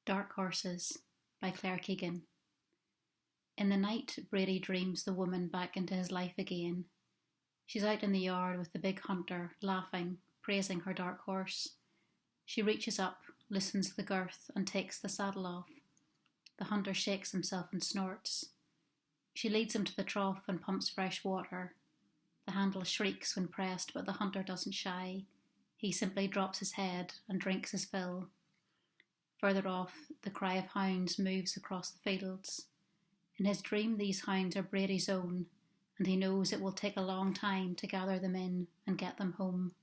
Dark Horses by Claire Keegan. In the night, Brady dreams the woman back into his life again. She's out in the yard with the big hunter, laughing, praising her dark horse. She reaches up, loosens the girth, and takes the saddle off. The hunter shakes himself and snorts. She leads him to the trough and pumps fresh water. The handle shrieks when pressed, but the hunter doesn't shy. He simply drops his head and drinks his fill. Further off, the cry of hounds moves across the fields. In his dream, these hounds are Brady's own, and he knows it will take a long time to gather them in and get them home.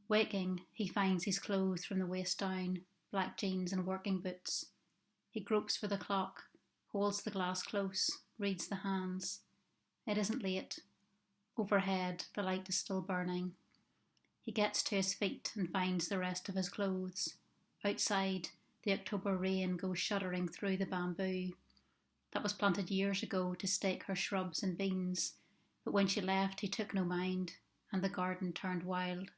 Waking, he finds he's clothed from the waist down, black jeans and working boots. He gropes for the clock, holds the glass close, reads the hands. It isn't late. Overhead, the light is still burning. He gets to his feet and finds the rest of his clothes. Outside, the October rain goes shuddering through the bamboo that was planted years ago to stake her shrubs and beans, but when she left he took no mind, and the garden turned wild.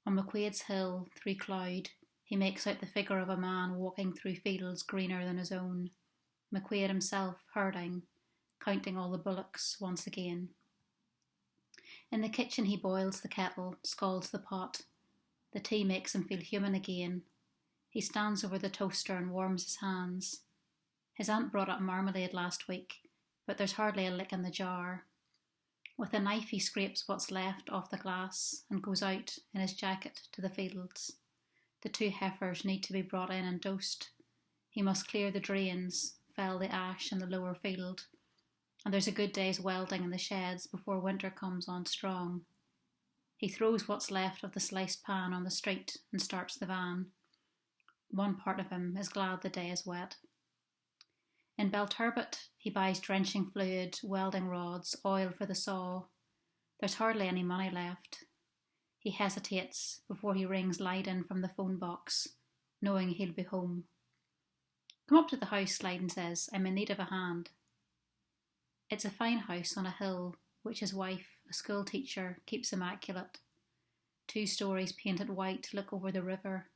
On McQuaid's hill, through cloud, he makes out the figure of a man walking through fields greener than his own, McQuaid himself herding, counting all the bullocks once again. In the kitchen he boils the kettle, scalds the pot. The tea makes him feel human again. He stands over the toaster and warms his hands. His aunt brought up marmalade last week, but there's hardly a lick in the jar. With a knife he scrapes what's left off the glass and goes out in his jacket to the fields. The two heifers need to be brought in and dosed. He must clear the drains, fell the ash in the lower field, and there's a good day's welding in the sheds before winter comes on strong. He throws what's left of the sliced pan on the street and starts the van. One part of him is glad the day is wet. In Belturbet, he buys drenching fluid, welding rods, oil for the saw. There's hardly any money left. He hesitates before he rings Lydon from the phone box, knowing he'll be home. "Come up to the house," Lydon says. "I'm in need of a hand." It's a fine house on a hill, which his wife, a school teacher, keeps immaculate. 2 stories painted white look over the river.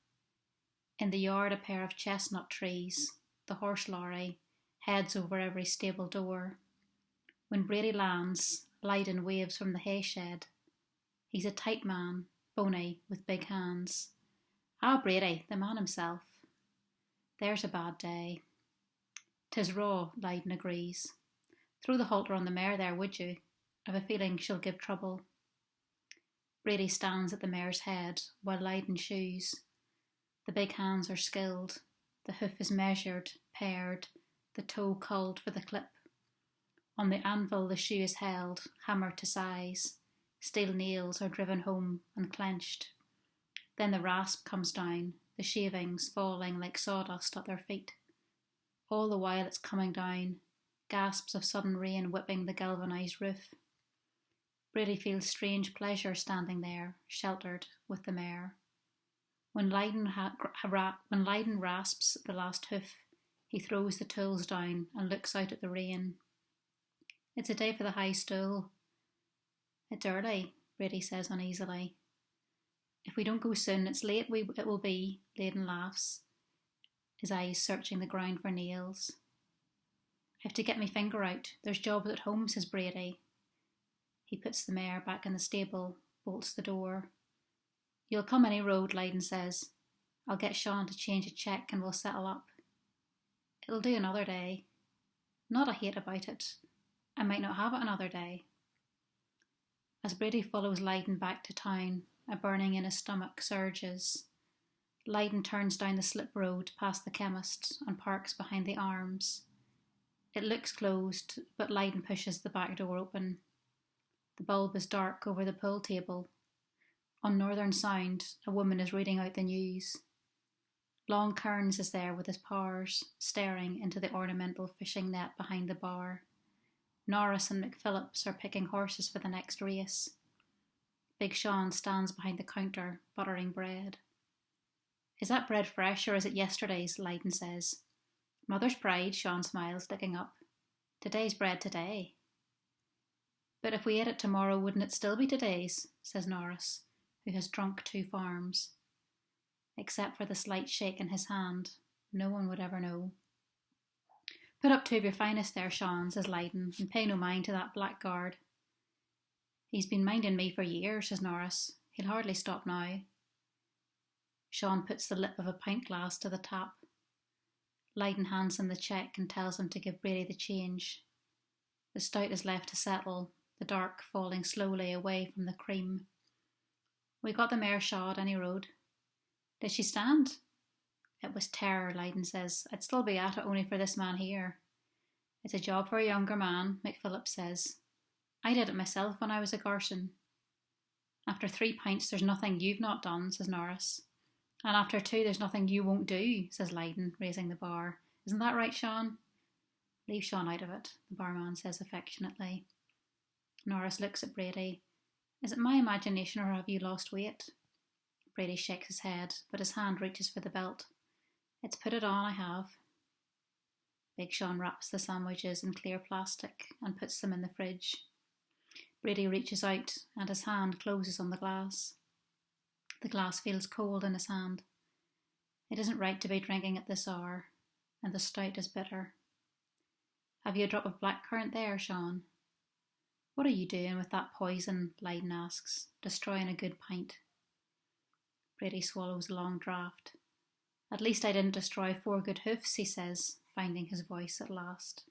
In the yard a pair of chestnut trees. The horse lorry heads over every stable door. When Brady lands, Lydon waves from the hay shed. He's a tight man, bony, with big hands. "Ah, Brady, the man himself." "There's a bad day." "'Tis raw," Lydon agrees. "Throw the halter on the mare there, would you? I've a feeling she'll give trouble." Brady stands at the mare's head while Lydon shoes. The big hands are skilled. The hoof is measured, pared, the toe culled for the clip. On the anvil the shoe is held, hammered to size. Steel nails are driven home and clenched. Then the rasp comes down, the shavings falling like sawdust at their feet. All the while it's coming down, gasps of sudden rain whipping the galvanised roof. Brady feels strange pleasure standing there, sheltered, with the mare. When Lydon rasps the last hoof, he throws the tools down and looks out at the rain. "It's a day for the high stool." "It's early," Brady says uneasily. "If we don't go soon, it's late it will be," Lydon laughs, his eyes searching the ground for nails. "I have to get my finger out. There's jobs at home," says Brady. He puts the mare back in the stable, bolts the door. "You'll come any road," Lydon says. "I'll get Sean to change a cheque and we'll settle up." "It'll do another day." "Not a hate about it. I might not have it another day." As Brady follows Lydon back to town, a burning in his stomach surges. Lydon turns down the slip road past the chemist and parks behind the Arms. It looks closed, but Lydon pushes the back door open. The bulb is dark over the pool table. On Northern Sound, a woman is reading out the news. Long Kearns is there with his pars, staring into the ornamental fishing net behind the bar. Norris and McPhillips are picking horses for the next race. Big Sean stands behind the counter, buttering bread. "Is that bread fresh or is it yesterday's?" Lydon says. "Mother's pride," Sean smiles, looking up. "Today's bread today." "But if we ate it tomorrow, wouldn't it still be today's?" says Norris, who has drunk 2 farms. except for the slight shake in his hand. No one would ever know. Put up two of your finest there, Sean, says Lydon, and pay no mind to that blackguard. He's been minding me for years, says Norris. He'll hardly stop now. Sean puts the lip of a pint glass to the tap. Lydon hands him the cheque and tells him to give Brady the change. The stout is left to settle, the dark falling slowly away from the cream. We got the mare shod any road. Did she stand? It was terror, Lydon says. I'd still be at it only for this man here. It's a job for a younger man, McPhillips says. I did it myself when I was a garson. After 3 pints there's nothing you've not done, says Norris. And after 2 there's nothing you won't do, says Lydon, raising the bar. Isn't that right, Sean? Leave Sean out of it, the barman says affectionately. Norris looks at Brady. Is it my imagination or have you lost weight? Brady shakes his head, but his hand reaches for the belt. It's put it on, I have. Big Sean wraps the sandwiches in clear plastic and puts them in the fridge. Brady reaches out and his hand closes on the glass. The glass feels cold in his hand. It isn't right to be drinking at this hour, and the stout is bitter. Have you a drop of blackcurrant there, Sean? What are you doing with that poison? Lydon asks, destroying a good pint. Brady swallows a long draught. At least I didn't destroy 4 good hoofs, he says, finding his voice at last.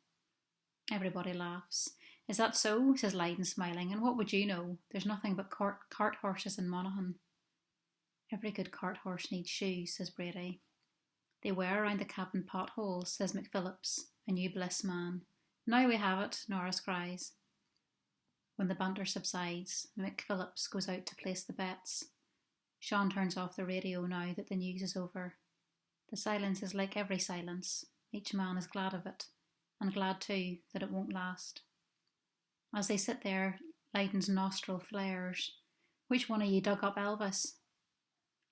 Everybody laughs. Is that so? Says Lydon, smiling. And what would you know? There's nothing but cart horses in Monaghan. Every good cart horse needs shoes, says Brady. They wear around the cabin potholes, says McPhillips, a new bliss man. Now we have it, Norris cries. When the banter subsides, McPhillips goes out to place the bets. Sean turns off the radio now that the news is over. The silence is like every silence. Each man is glad of it, and glad too that it won't last. As they sit there, Lydon's nostril flares. Which one of ye dug up Elvis?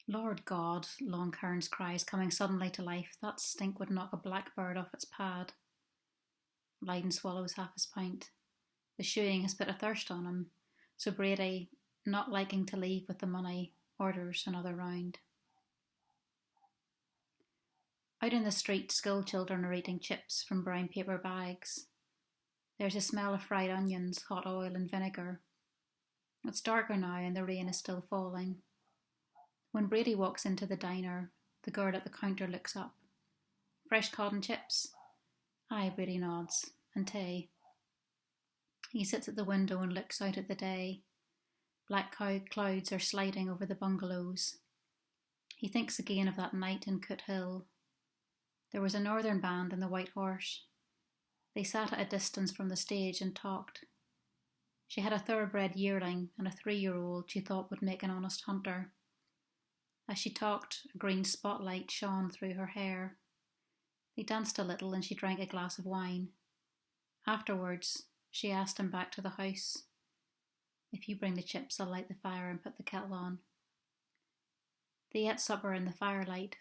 Lord God, Long Kearns cries, coming suddenly to life. That stink would knock a blackbird off its pad. Lydon swallows half his pint. The shoeing has put a thirst on him, so Brady, not liking to leave with the money, orders another round. Out in the street, school children are eating chips from brown paper bags. There's a smell of fried onions, hot oil and vinegar. It's darker now and the rain is still falling. When Brady walks into the diner, the girl at the counter looks up. Fresh cod and chips? Aye, Brady nods. And tea. He sits at the window and looks out at the day. Black clouds are sliding over the bungalows. He thinks again of that night in Coot Hill. There was a northern band in the White Horse. They sat at a distance from the stage and talked. She had a thoroughbred yearling and a 3-year-old she thought would make an honest hunter. As she talked, a green spotlight shone through her hair. They danced a little and she drank a glass of wine. Afterwards, she asked him back to the house. If you bring the chips, I'll light the fire and put the kettle on. They ate supper in the firelight.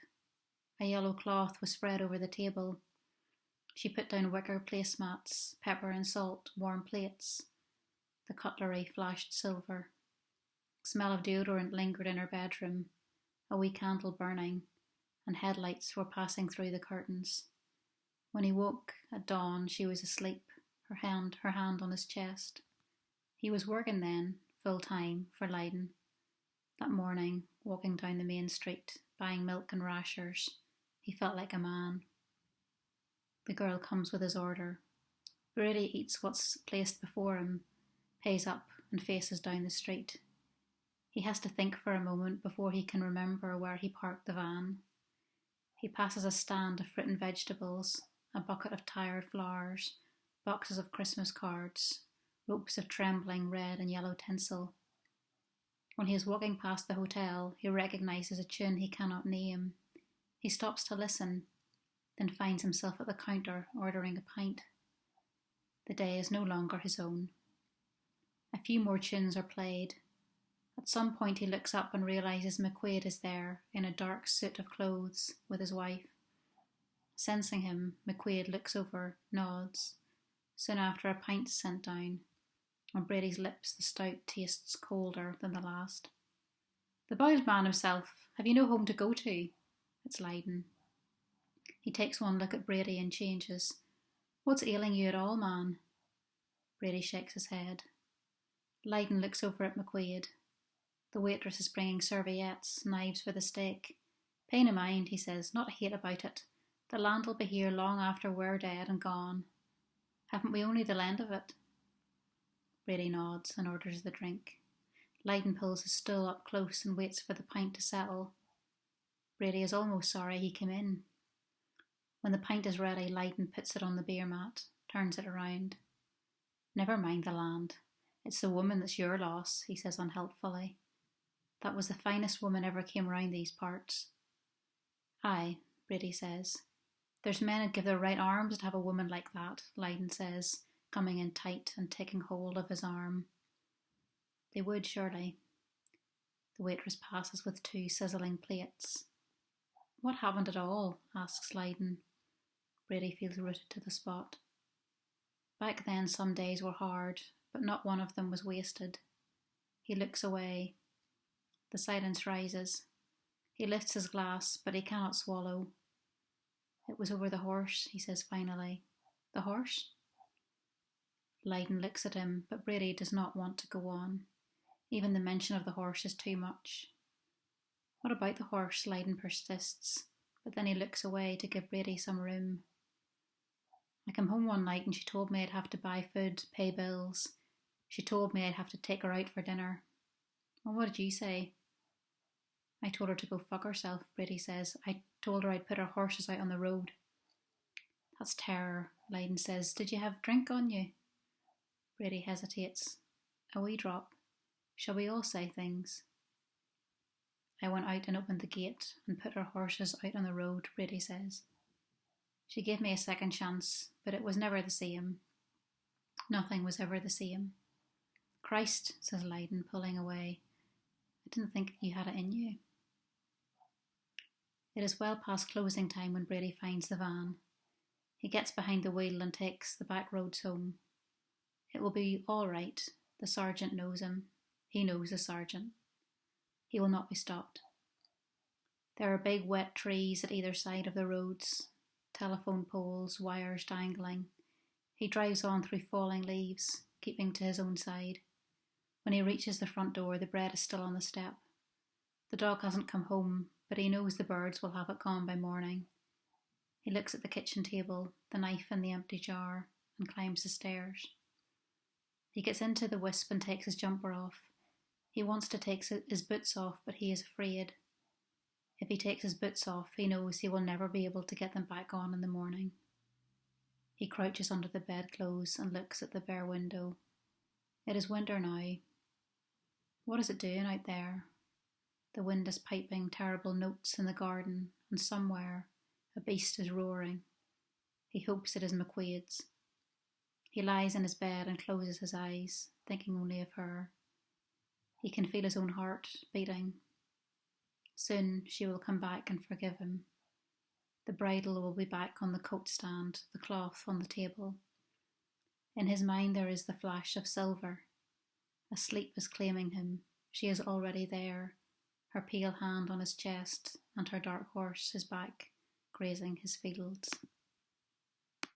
A yellow cloth was spread over the table. She put down wicker placemats, pepper and salt, warm plates. The cutlery flashed silver. Smell of deodorant lingered in her bedroom, a wee candle burning, and headlights were passing through the curtains. When he woke at dawn, she was asleep, her hand on his chest. He was working then, full time, for Lydon. That morning, walking down the main street, buying milk and rashers, he felt like a man. The girl comes with his order. Brady eats what's placed before him, pays up and faces down the street. He has to think for a moment before he can remember where he parked the van. He passes a stand of fruit and vegetables, a bucket of tired flowers, boxes of Christmas cards, ropes of trembling red and yellow tinsel. When he is walking past the hotel, he recognises a tune he cannot name. He stops to listen, then finds himself at the counter ordering a pint. The day is no longer his own. A few more tunes are played. At some point he looks up and realises McQuaid is there in a dark suit of clothes with his wife. Sensing him, McQuaid looks over, nods. Soon after, a pint is sent down. On Brady's lips the stout tastes colder than the last. The boiled man himself Have you no home to go to? It's Lydon. He takes one look at Brady and changes. What's ailing you at all, man? Brady shakes his head. Lydon looks over at McQuaid. The waitress is bringing serviettes, knives for the steak. Pay no mind, he says, not a hate about it. The land'll be here long after we're dead and gone. Haven't we only the lend of it? Brady nods and orders the drink. Lydon pulls his stool up close and waits for the pint to settle. Brady is almost sorry he came in. When the pint is ready, Lydon puts it on the beer mat, turns it around. Never mind the land. It's the woman that's your loss, he says unhelpfully. That was the finest woman ever came round these parts. Aye, Brady says. There's men who'd give their right arms to have a woman like that, Lydon says, coming in tight and taking hold of his arm. They would, surely. The waitress passes with 2 sizzling plates. What happened at all? Asks Lydon. Brady feels rooted to the spot. Back then some days were hard, but not one of them was wasted. He looks away. The silence rises. He lifts his glass, but he cannot swallow. It was over the horse, he says finally. The horse? Lydon looks at him, but Brady does not want to go on. Even the mention of the horse is too much. What about the horse? Lydon persists, but then he looks away to give Brady some room. I came home one night and she told me I'd have to buy food, pay bills. She told me I'd have to take her out for dinner. Well, what did you say? I told her to go fuck herself, Brady says. I told her I'd put her horses out on the road. That's terror, Lydon says. Did you have drink on you? Brady hesitates. A wee drop. Shall we all say things? I went out and opened the gate and put her horses out on the road, Brady says. She gave me a second chance, but it was never the same. Nothing was ever the same. Christ, says Lydon, pulling away. I didn't think you had it in you. It is well past closing time when Brady finds the van. He gets behind the wheel and takes the back roads home. It will be all right. The sergeant knows him. He knows the sergeant. He will not be stopped. There are big wet trees at either side of the roads, telephone poles, wires dangling. He drives on through falling leaves, keeping to his own side. When he reaches the front door, the bread is still on the step. The dog hasn't come home, but he knows the birds will have it gone by morning. He looks at the kitchen table, the knife in the empty jar, and climbs the stairs. He gets into the wisp and takes his jumper off. He wants to take his boots off, but he is afraid. If he takes his boots off, he knows he will never be able to get them back on in the morning. He crouches under the bedclothes and looks at the bare window. It is winter now. What is it doing out there? The wind is piping terrible notes in the garden, and somewhere a beast is roaring. He hopes it is McQuaid's. He lies in his bed and closes his eyes, thinking only of her. He can feel his own heart beating. Soon she will come back and forgive him. The bridle will be back on the coat stand, the cloth on the table. In his mind there is the flash of silver. A sleep is claiming him. She is already there, her pale hand on his chest, and her dark horse, his back, grazing his fields.